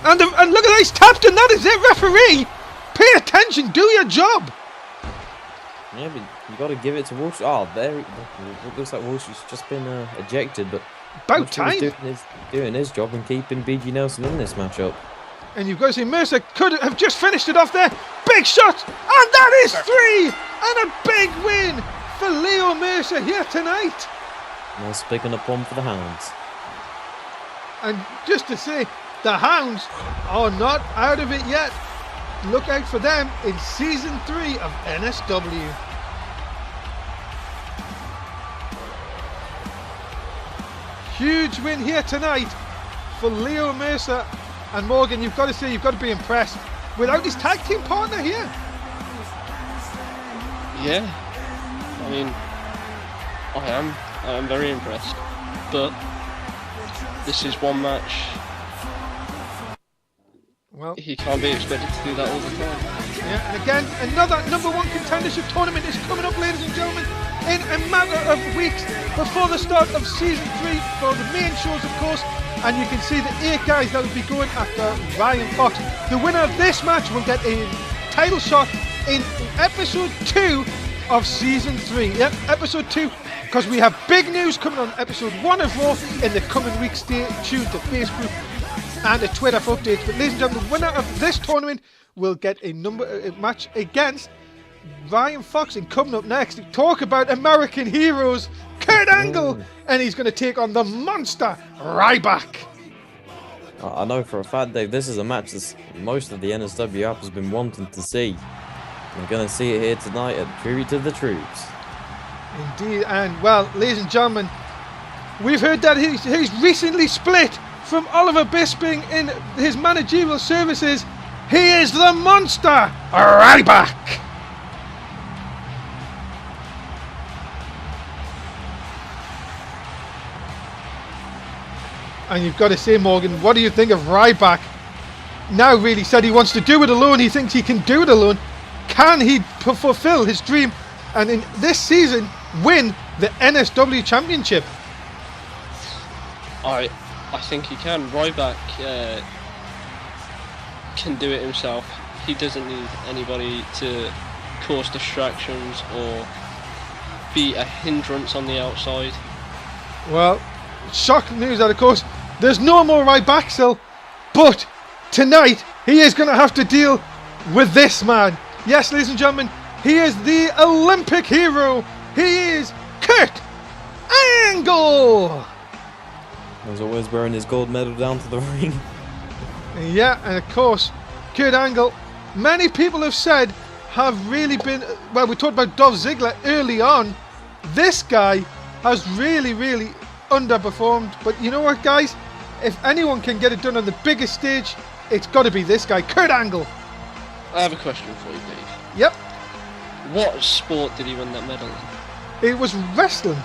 And look at that, he's tapped, and that is it. Referee, pay attention. Do your job. Yeah, but You got to give it to Walsh. Oh, there. It looks like Walsh has just been ejected, but About time. Doing his job and keeping BG Nelson in this matchup. And you've got to say Mercer could have just finished it off there. Big shot, and that is 3, and a big win for Leo Mercer here tonight. Nice picking up one for the Hounds. And just to say, the Hounds are not out of it yet. Look out for them in Season 3 of NSW. Huge win here tonight for Leo Mercer. And Morgan, you've got to say, you've got to be impressed without his tag team partner here. Yeah, I mean, I am very impressed, but this is one match. Well, he can't be expected to do that all the time. Yeah, and again, another #1 contendership tournament is coming up, ladies and gentlemen, in a matter of weeks before the start of Season 3 for the main shows, of course. And you can see the 8 guys that will be going after Ryan Fox. The winner of this match will get a title shot in episode 2 of Season 3. Yep, episode 2, because we have big news coming on episode 1 of Raw in the coming weeks. Stay tuned to Facebook and to Twitter for updates. But ladies and gentlemen, the winner of this tournament will get a match against Ryan Fox. And coming up next, talk about American heroes, Kurt Angle, and he's going to take on the monster Ryback. I know for a fact, Dave, this is a match that most of the NSW app has been wanting to see. We're going to see it here tonight at Tribute to the Troops. Indeed, and well, ladies and gentlemen, we've heard that he's recently split from Oliver Bisping in his managerial services. He is the monster Ryback. And you've got to say, Morgan, what do you think of Ryback? Now really said he wants to do it alone. He thinks he can do it alone. Can he fulfill his dream and in this season win the NSW Championship? I think he can. Ryback can do it himself. He doesn't need anybody to cause distractions or be a hindrance on the outside. Well, shock news that, of course, there's no more Ryback still, but tonight he is going to have to deal with this man. Yes, ladies and gentlemen, he is the Olympic hero. He is Kurt Angle. He's always wearing his gold medal down to the ring. Yeah, and of course, Kurt Angle, many people have said, have really been, well, we talked about Dolph Ziggler early on. This guy has really underperformed, but you know what, guys? If anyone can get it done on the biggest stage, it's got to be this guy, Kurt Angle. I have a question for you, Dave. Yep. What sport did he win that medal in? It was wrestling.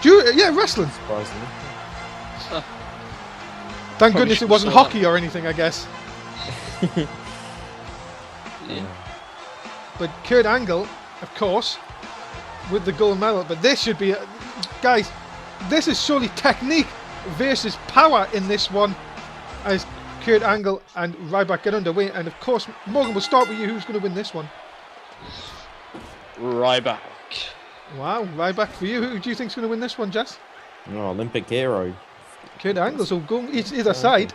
Yeah, wrestling. Surprisingly. Thank goodness it wasn't hockey or anything, I guess. Yeah. But Kurt Angle, of course, with the gold medal. But this should be, guys, this is surely technique versus power in this one, as Kurt Angle and Ryback get underway. And of course, Morgan, we'll start with you. Who's going to win this one? Ryback. Wow, Ryback for you. Who do you think's going to win this one, Jess? Oh, Olympic hero. Kurt Angle. So going either side.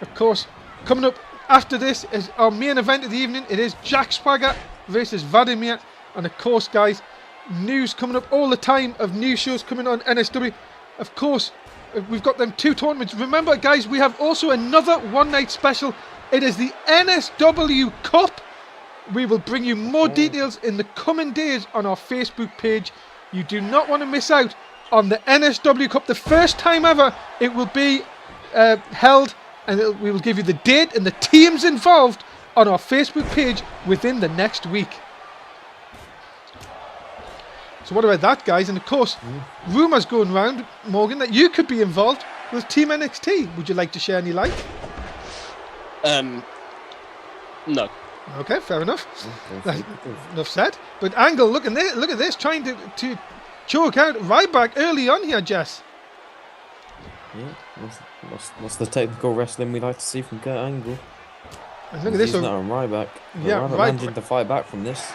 Of course, coming up after this is our main event of the evening. It is Jack Swagger versus Vladimir. And of course, guys, news coming up all the time of new shows coming on NSW. Of course, we've got them 2 tournaments. Remember, guys, we have also another one-night special. It is the NSW Cup. We will bring you more details in the coming days on our Facebook page. You do not want to miss out on the NSW Cup. The first time ever it will be held, and we will give you the date and the teams involved on our Facebook page within the next week. So what about that, guys? And of course, rumours going round, Morgan, that you could be involved with Team NXT. Would you like to share any light? No. Okay, fair enough. Enough said. But Angle, look at this, trying to choke out Ryback early on here, Jess. Yeah, what's the technical wrestling we like to see from Kurt Angle? And look at this. He's not on Ryback. Yeah, Ryback managing to fight back from this.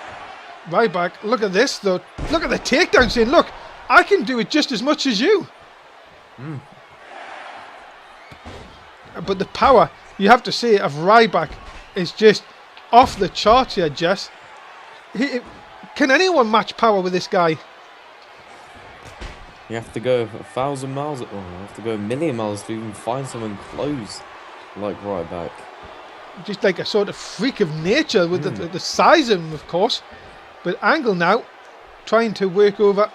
Ryback, look at this though. Look at the takedown saying, look, I can do it just as much as you. But the power, you have to say, of Ryback is just off the charts here, Jess. Can anyone match power with this guy? You have to go 1,000 miles, or you have to go a million miles to even find someone close like Ryback. Just like a sort of freak of nature with the size of him, of course. But Angle now trying to work over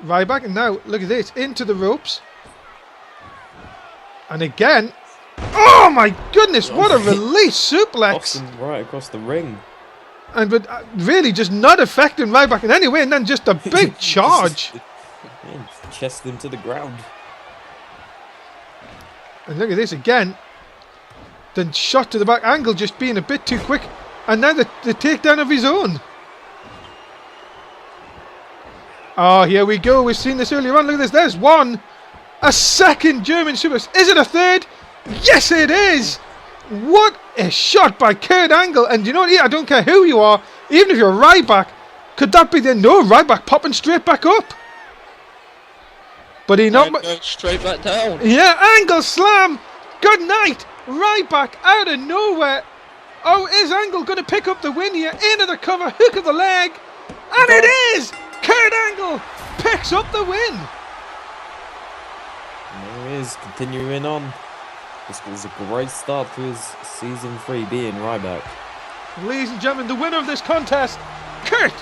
Ryback, and now look at this, into the ropes. And again, oh my goodness, what a release suplex! Right across the ring. And but really just not affecting Ryback in any way, and then just a big charge. Chest him to the ground. And look at this again. Then shot to the back, Angle just being a bit too quick. And now the takedown of his own. Oh, here we go. We've seen this earlier on. Look at this. There's one. A second German suplex. Is it a third? Yes, it is. What a shot by Kurt Angle. And you know what? I don't care who you are. Even if you're Ryback. Could that be the... No, Ryback popping straight back up. But he not... Straight back down. Yeah, Angle slam. Good night. Ryback out of nowhere. Oh, is Angle going to pick up the win here? Into the cover, hook of the leg. And it is! Kurt Angle picks up the win. There he is, continuing on. This was a great start to his season 3 being Ryback. Ladies and gentlemen, the winner of this contest, Kurt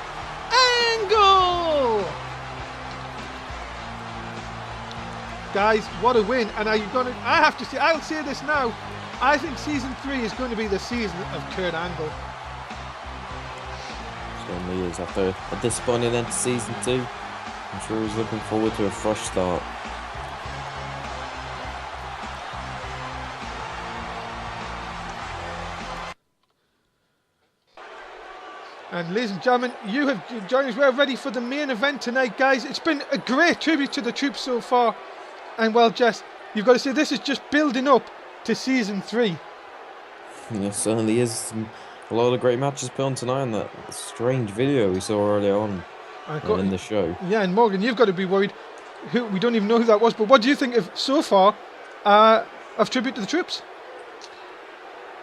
Angle! Guys, what a win. And are you going to... I have to say, I'll say this now. I think season 3 is going to be the season of Kurt Angle. Certainly is. After a disappointing end to season 2, I'm sure he's looking forward to a fresh start. And ladies and gentlemen, you have joined us. We're ready for the main event tonight, guys. It's been a great tribute to the troops so far. And well, Jess, you've got to say this is just building up to season 3. Yes, certainly is. A lot of great matches put on tonight in that strange video we saw earlier on in the show. Yeah, and Morgan, you've got to be worried. We don't even know who that was, but what do you think of so far of tribute to the troops?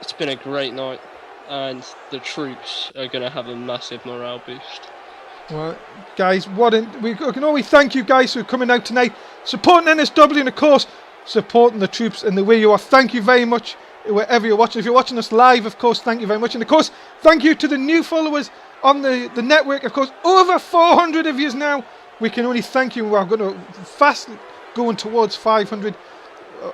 It's been a great night, and the troops are going to have a massive morale boost. Well, guys, we can always thank you guys for coming out tonight, supporting NSW, and of course, supporting the troops in the way you are. Thank you very much, wherever you're watching. If you're watching us live, of course, thank you very much. And of course, thank you to the new followers on the network. Of course, over 400 of you now. We can only thank you. We're going to fast going towards 500.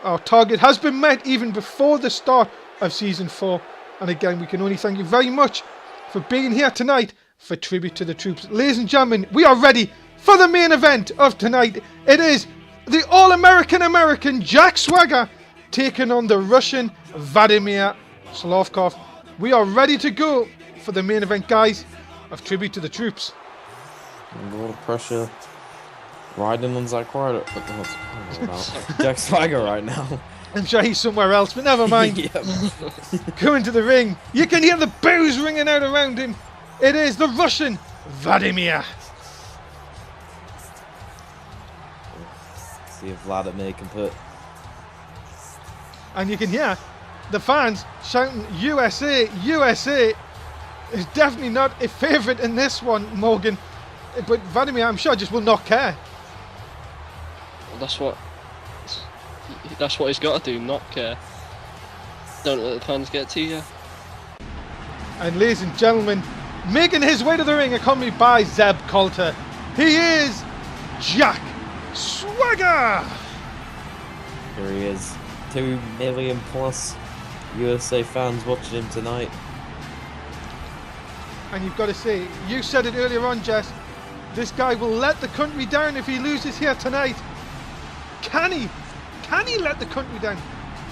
Our target has been met even before the start of season 4. And again, we can only thank you very much for being here tonight for Tribute to the Troops. Ladies and gentlemen, we are ready for the main event of tonight. It is the All-American Jack Swagger taking on the Russian Vladimir Slavkov. We are ready to go for the main event, guys, of Tribute to the Troops. A lot of pressure riding on Jack Swagger right now. I'm sure he's somewhere else, but never mind. Going to the ring. You can hear the boos ringing out around him. It is the Russian Vladimir. See if Vladimir can put. And you can hear the fans shouting USA, USA. Is definitely not a favourite in this one, Morgan. But Vladimir, I'm sure, just will not care. That's what he's got to do, not care. Don't let the fans get to you. And ladies and gentlemen, making his way to the ring, accompanied by Zeb Coulter, he is Jack Swagger. Here he is. 2 million plus USA fans watching him tonight. And you've got to say, you said it earlier on, Jess, this guy will let the country down if he loses here tonight. Can he? Can he let the country down?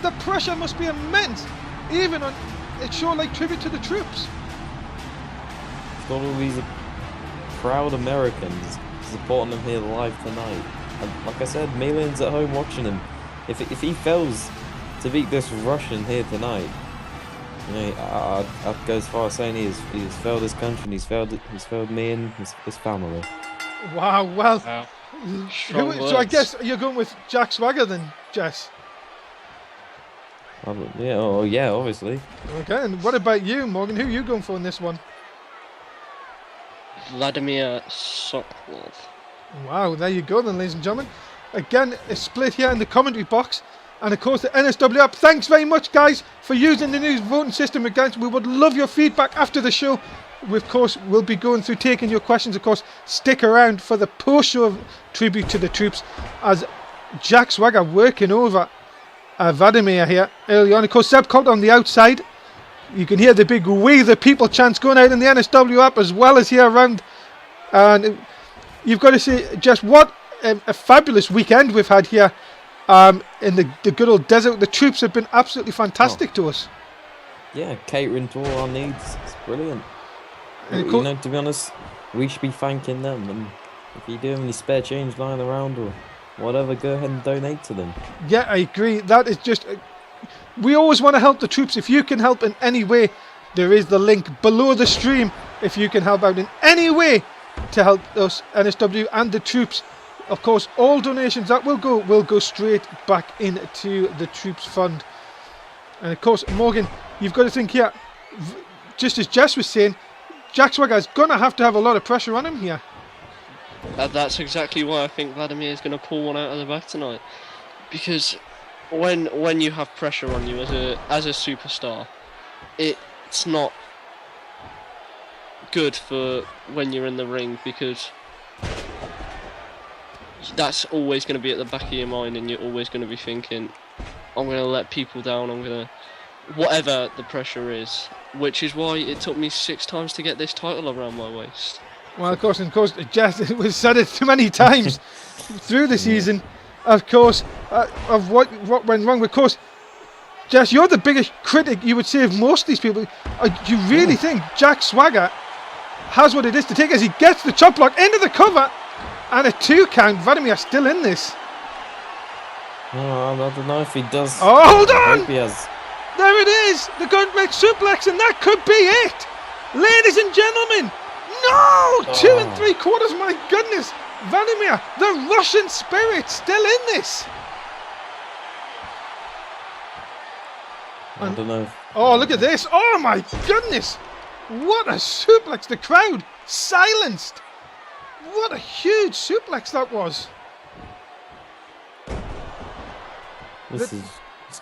The pressure must be immense, even on a show like Tribute to the Troops. He's got all these proud Americans supporting him here live tonight. And like I said, millions at home watching him. If he fails to beat this Russian here tonight, I'd go as far as saying he's failed his country, and he's failed me and his family. Wow, well. Wow. So I guess you're going with Jack Swagger then, Jess? Yeah, obviously. Okay, and what about you, Morgan? Who are you going for in this one? Vladimir Sokolov. Wow, there you go then, ladies and gentlemen. Again, a split here in the commentary box. And of course, the NSW app. Thanks very much, guys, for using the new voting system again. We would love your feedback after the show. We, of course, will be going through taking your questions. Of course, stick around for the post-show tribute to the troops as Jack Swagger working over Vladimir here early on. Of course, Seb Colt on the outside. You can hear the big "We the People" chants going out in the NSW app as well as here around. And you've got to see just what a fabulous weekend we've had here in the good old desert. The troops have been absolutely fantastic to us. Yeah, catering to all our needs. It's brilliant. And To be honest, we should be thanking them. And if you do have any spare change lying around or whatever, go ahead and donate to them. Yeah, I agree. That is just... we always want to help the troops. If you can help in any way, there is the link below the stream. If you can help out in any way to help us, NSW and the troops, of course, all donations that will go straight back into the troops fund. And of course, Morgan, you've got to think here, just as Jess was saying, Jack Swagger is going to have a lot of pressure on him here. That's exactly why I think Vladimir is going to pull one out of the bag tonight. Because when you have pressure on you as a superstar, it's not good for when you're in the ring, because that's always going to be at the back of your mind, and you're always going to be thinking, I'm going to let people down, I'm going to... whatever the pressure is. Which is why it took me 6 times to get this title around my waist. Well, of course, Jess was said it too many times through the season, of course, of what went wrong. Of course, Jess, you're the biggest critic, you would say, of most of these people. Do you really think Jack Swagger has what it is to take as he gets the chop block into the cover and a 2 count? Vladimir still in this. Oh, I don't know if he does. Oh, hold I on! hope he has. There it is, the gunback suplex, and that could be it. Ladies and gentlemen, no! 2 3/4, my goodness. Vladimir, the Russian spirit, still in this. I don't know. Oh, look at this. Oh, my goodness. What a suplex. The crowd silenced. What a huge suplex that was.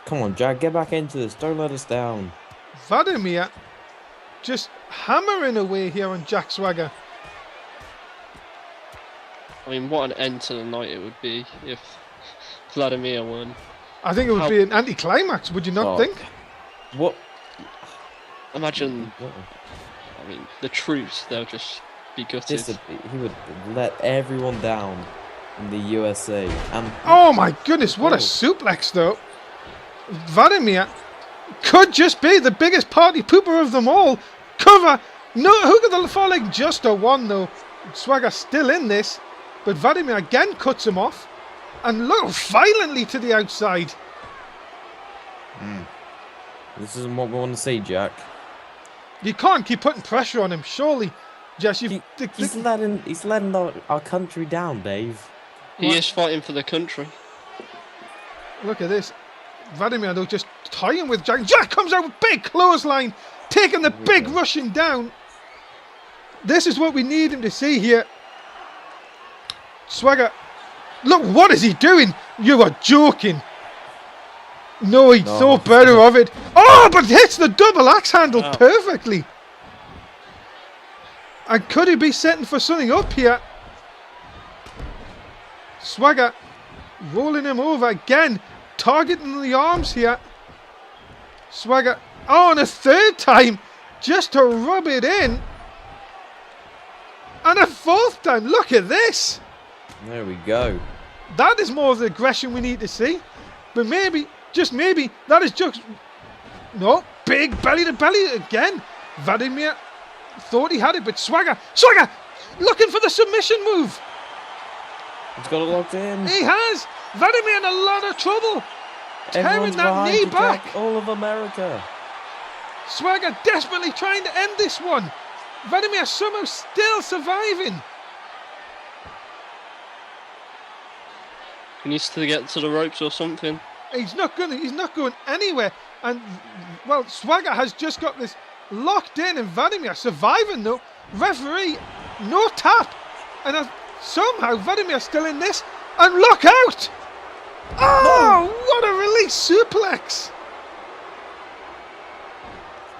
Come on, Jack, get back into this. Don't let us down. Vladimir just hammering away here on Jack Swagger. I mean, what an end to the night it would be if Vladimir won. I think it would be an anticlimax, would you not think? What? Imagine, I mean, the troops, they'll just be gutted. He would let everyone down in the USA. And oh my goodness, what a suplex though. Vladimir could just be the biggest party pooper of them all. Cover. No, who could the fall like just a 1 though. Swagger still in this, but Vladimir again cuts him off. And look violently to the outside. This isn't what we want to see, Jack. You can't keep putting pressure on him, surely. Jess, He's letting our country down, Dave. He is fighting for the country. Look at this. Vladimir though just tying with Jack. Jack comes out with big clothesline, taking the big Russian down. This is what we need him to see here. Swagger, look, what is he doing? You are joking. No, he thought better of it. Oh, but hits the double axe handle perfectly. And could he be setting for something up here? Swagger rolling him over again, targeting the arms here. Swagger, oh, and a 3rd time just to rub it in. And a 4th time, look at this. There we go. That is more of the aggression we need to see. But maybe, just maybe, that is just... No, big belly to belly again. Vladimir thought he had it, but Swagger looking for the submission move. He's got it locked in. He has. Vladimir in a lot of trouble. Tearing Everyone's that knee behind you, back. Jack. All of America. Swagger desperately trying to end this one. Vladimir somehow still surviving. He needs to get to the ropes or something. He's not going anywhere. And well, Swagger has just got this locked in, and Vladimir surviving though. Referee, no tap, and somehow Vladimir's still in this. And look out! Oh, what a release suplex!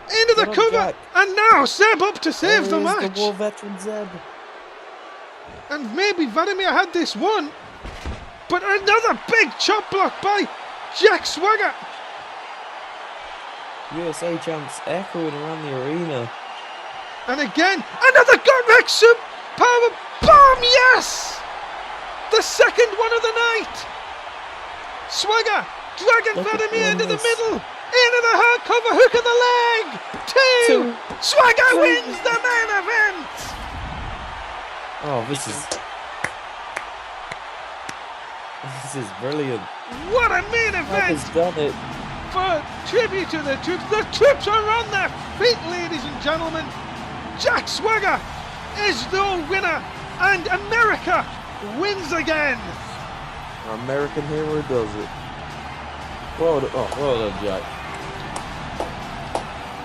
Into the cover, Jack. and now Zeb up to save the match. The war veteran Zeb. And maybe Vladimir had this one, but another big chop block by Jack Swagger. USA champs echoing around the arena. And again, another gut-wreck power bomb, yes! The second one of the night. Swagger dragging Vladimir into the middle. Into the hard cover, hook of the leg. Two. Swagger wins the main event. Oh, this is brilliant. What a main Jack event has done it. for tribute to the troops. The troops are on their feet, ladies and gentlemen. Jack Swagger is the winner, and America wins again. Our American hero does it. Well done, Jack.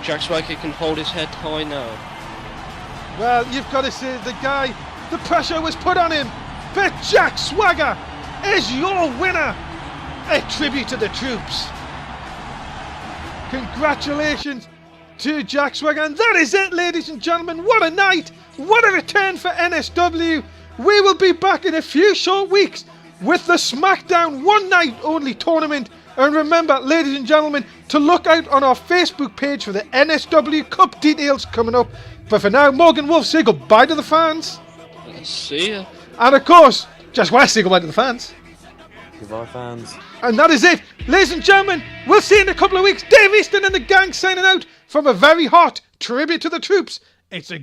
Jack Swagger can hold his head high now. Well, you've got to say the pressure was put on him, but Jack Swagger is your winner. A tribute to the troops. Congratulations to Jack Swagger, and that is it, ladies and gentlemen. What a night, what a return for NSW. We will be back in a few short weeks with the SmackDown one night only tournament. And remember, ladies and gentlemen, to look out on our Facebook page for the NSW Cup details coming up. But for now, Morgan Wolf, say goodbye to the fans. See ya. And of course, just want to say goodbye to the fans. Goodbye, fans. And that is it, ladies and gentlemen. We'll see you in a couple of weeks. Dave Easton and the gang signing out from a very hot tribute to the troops. It's a